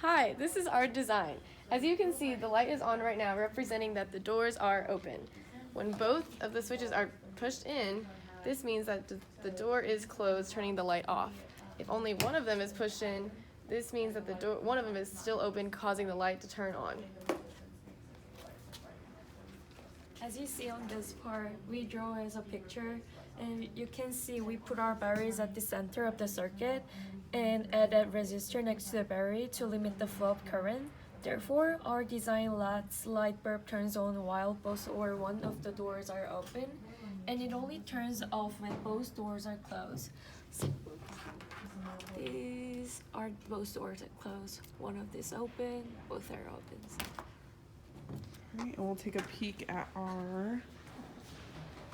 Hi, this is our design. As you can see, the light is on right now, representing that the doors are open. When both of the switches are pushed in, this means that the door is closed, turning the light off. If only one of them is pushed in, this means that one of them is still open, causing the light to turn on. As you see on this part, we draw as a picture, and you can see we put our batteries at the center of the circuit and add a resistor next to the battery to limit the flow of current. Therefore, our design lets light bulb turns on while both or one of the doors are open, and it only turns off when both doors are closed. So, these are both doors are closed. One of these open, both are open. Alright, and we'll take a peek at our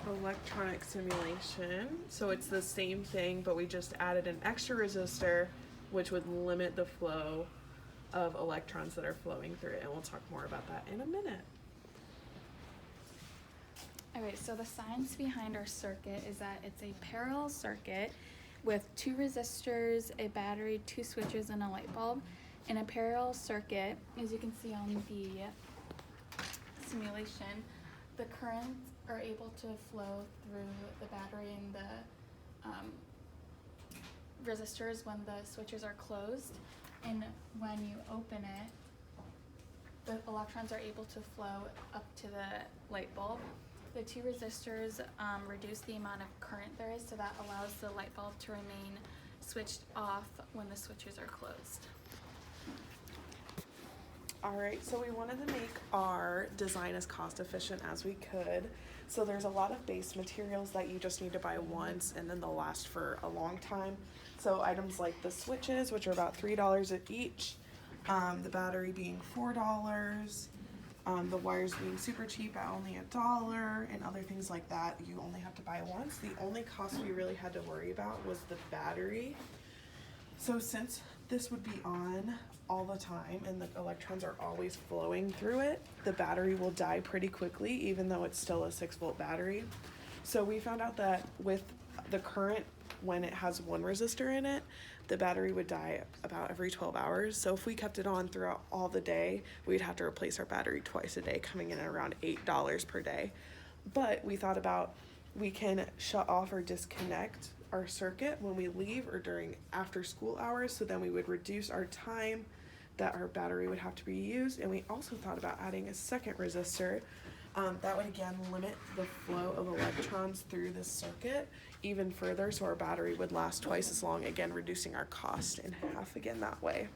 electronic simulation. So it's the same thing, but we just added an extra resistor, which would limit the flow of electrons that are flowing through it, and we'll talk more about that in a minute. Okay, so the science behind our circuit is that it's a parallel circuit with 2 resistors, a battery, 2 switches, and a light bulb. In a parallel circuit, as you can see on the simulation, the currents are able to flow through the battery and the resistors when the switches are closed, and when you open it, the electrons are able to flow up to the light bulb. The 2 resistors reduce the amount of current there is, so that allows the light bulb to remain switched off when the switches are closed. Alright, so we wanted to make our design as cost efficient as we could. So there's a lot of base materials that you just need to buy once and then they'll last for a long time. So items like the switches, which are about $3 each, the battery being $4, the wires being super cheap at only $1, and other things like that you only have to buy once. The only cost we really had to worry about was the battery. So since this would be on all the time and the electrons are always flowing through it, the battery will die pretty quickly, even though it's still a 6-volt battery. So we found out that with the current, when it has 1 resistor in it, the battery would die about every 12 hours. So if we kept it on throughout all the day, we'd have to replace our battery twice a day, coming in at around $8 per day. But we thought about, we can shut off or disconnect our circuit when we leave or during after school hours, so then we would reduce our time that our battery would have to be used. And we also thought about adding a second resistor that would again limit the flow of electrons through this circuit even further, so our battery would last twice as long, again reducing our cost in half again that way.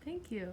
Thank you.